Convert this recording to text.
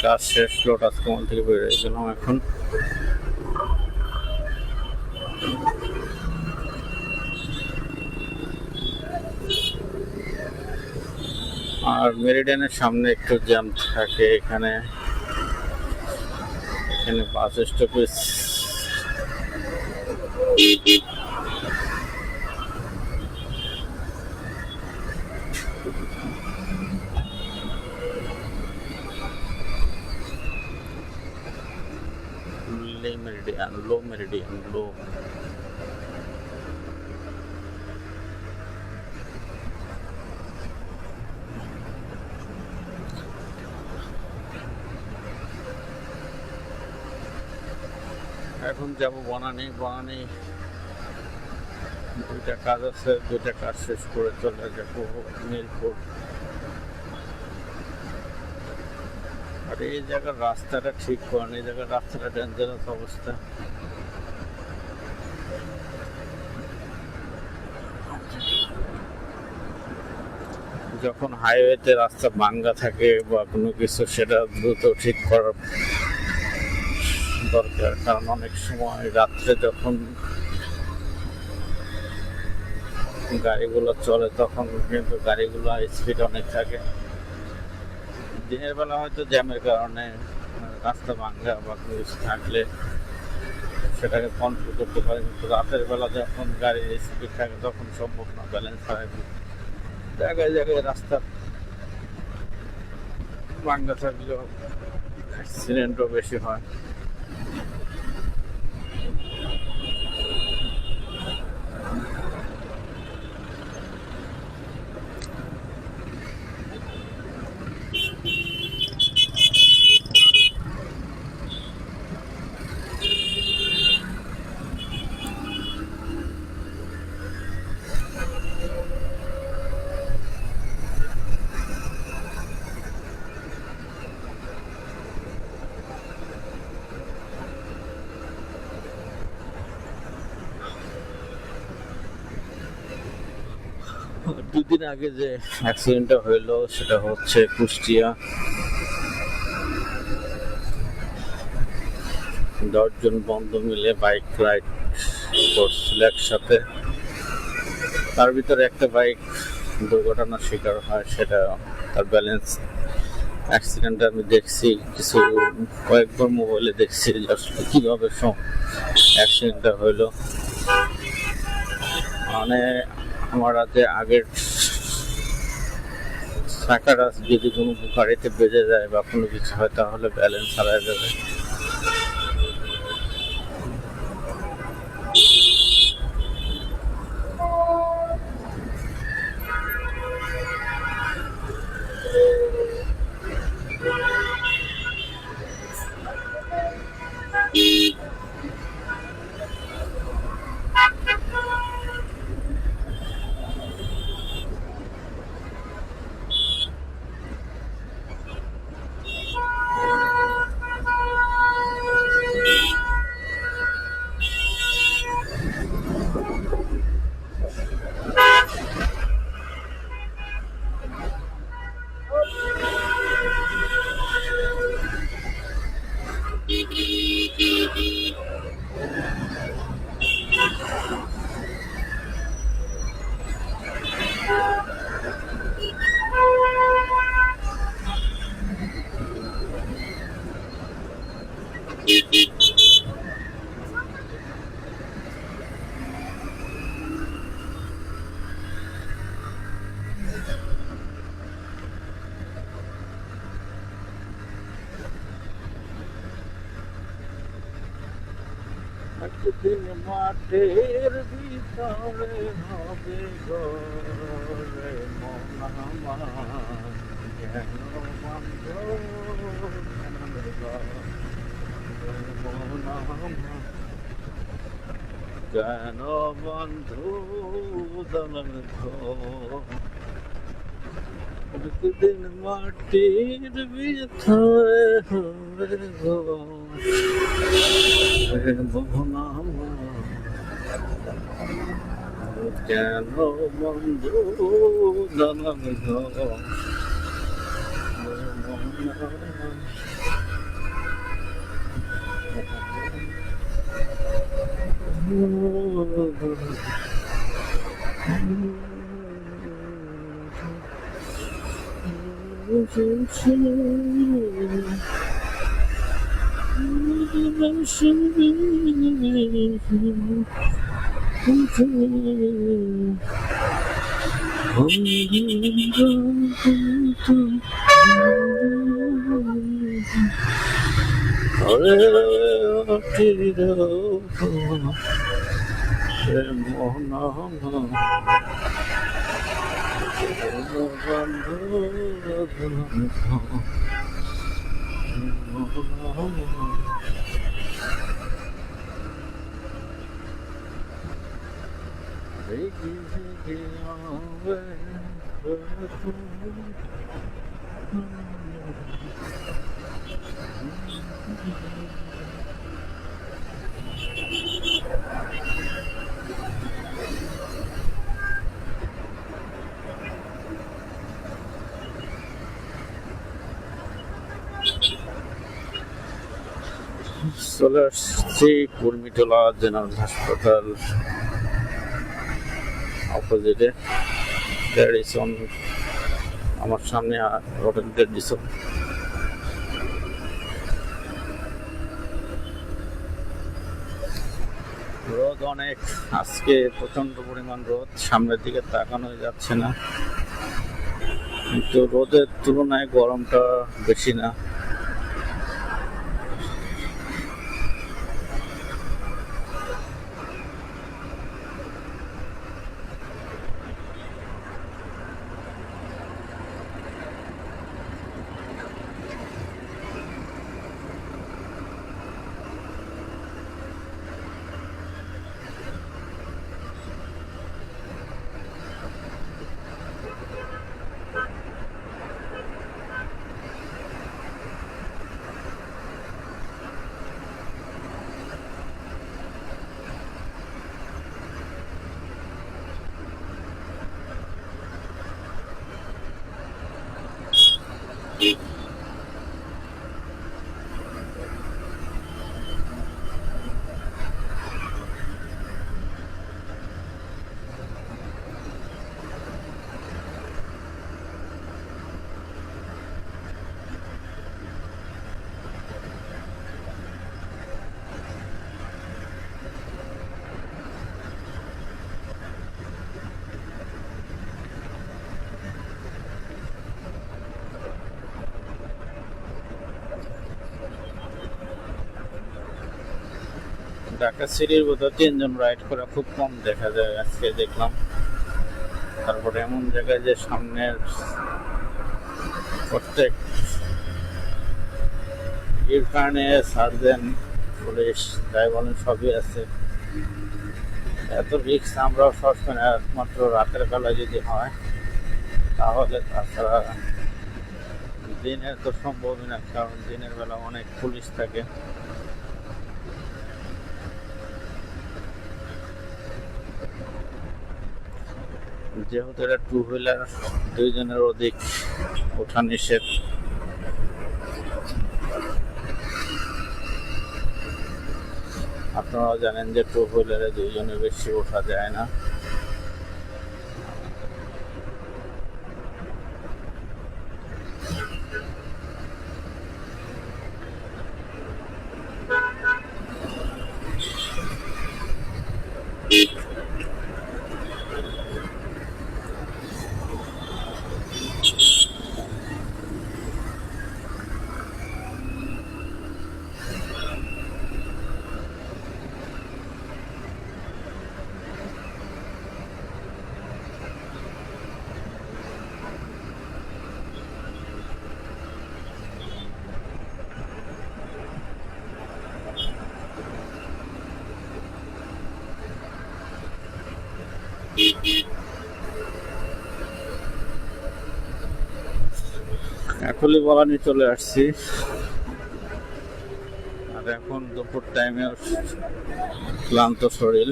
কাজ শেষ, লোটাস কমল থেকে বেরিয়ে গেলাম এখন। আর মেরিডিয়ানের সামনে একটু জ্যাম থাকে এখানে বাস স্টপেজ। লো মেরিডিয়ান লো। এখন যাব বনানী। দুইটা কাজ আছে, দুইটা কাজ শেষ করে চলে যাবো মিরপুর। আর এই জায়গার রাস্তাটা ঠিক করেন, এই জায়গার রাস্তাটা ডেঞ্জারাস অবস্থা। যখন হাইওয়েতে রাস্তা ভাঙ্গা থাকে বা কোনো কিছু, সেটা দ্রুত ঠিক করার দরকার। কারণ অনেক সময় রাত্রে যখন গাড়িগুলো চলে তখন কিন্তু গাড়িগুলো স্পিড অনেক থাকে। দিনের বেলা হয়তো জ্যামের কারণে রাস্তা ভাঙ্গা বা কোনো কিছু থাকলে সেটাকে কন্ট্রোল করতে পারে, কিন্তু রাতের বেলা যখন গাড়ির স্পিড থাকে তখন সম্ভব না, ব্যালেন্স হারায়। জায়গায় জায়গায় রাস্তা ভাঙ্গা থাকলেও অ্যাক্সিডেন্টও বেশি হয়। দুদিন আগে যে অ্যাক্সিডেন্টটা হইলো সেটা হচ্ছে কুষ্টিয়া। 10 জন বন্ধু মিলে বাইক রাইড করছিল একসাথে। তার ভিতরে একটা বাইক দুর্ঘটনার শিকার হয়, সেটা তার ব্যালেন্স। অ্যাক্সিডেন্ট আমি দেখছি, কয়েকবার মোবাইলে দেখছি আসলে কিভাবে অ্যাক্সিডেন্টটা হইলো। মানে আমার রাতে আগের চাকাটা যদি কোনো গাড়িতে বেজে যায় বা কোনো কিছু হয় তাহলে ব্যালেন্স হারায় যাবে। একদিন মাঠের ভিতরে হবে ঘরে মন আমার, কেন কেন বন্ধু দলন একদিন মাটির ভিতরে হবে ঘরে মন আমার, কেন বন্ধু দলন চলে আসছি কুর্মিটোলা জেনারেল হাসপাতাল অপোজিটে গ্যারিসন, আমার সামনে হোটেল গ্যারিসন। রোদ অনেক, আজকে প্রচন্ড পরিমাণ রোদ, সামনের দিকে তাকানো যাচ্ছে না, কিন্তু রোদের তুলনায় গরমটা বেশি না। ঢাকা সিটির বোধহয় 3 জন রাইড করা খুব কম দেখা যায়, আজকে দেখলাম। তারপরে এমন জায়গায় যে সামনের প্রত্যেক এর কারণে সার্জেন, পুলিশ, যাই বলেন সবই আছে। এত রিক্স আমরাও সবসময় একমাত্র রাতের বেলা যদি হয় তাহলে, তাছাড়া দিনের তো সম্ভবই না, কারণ দিনের বেলা অনেক পুলিশ থাকে। যেহেতু এটা 2 হুইলার, 2 জনের অধিক ওঠা নিষেধ। আপনারাও জানেন যে 2 হুইলারে 2 জনের বেশি ওঠা যায় না। কাকলি বলানি চলে আসছি, আর এখন দুপুর টাইমে ক্লান্ত শরীর।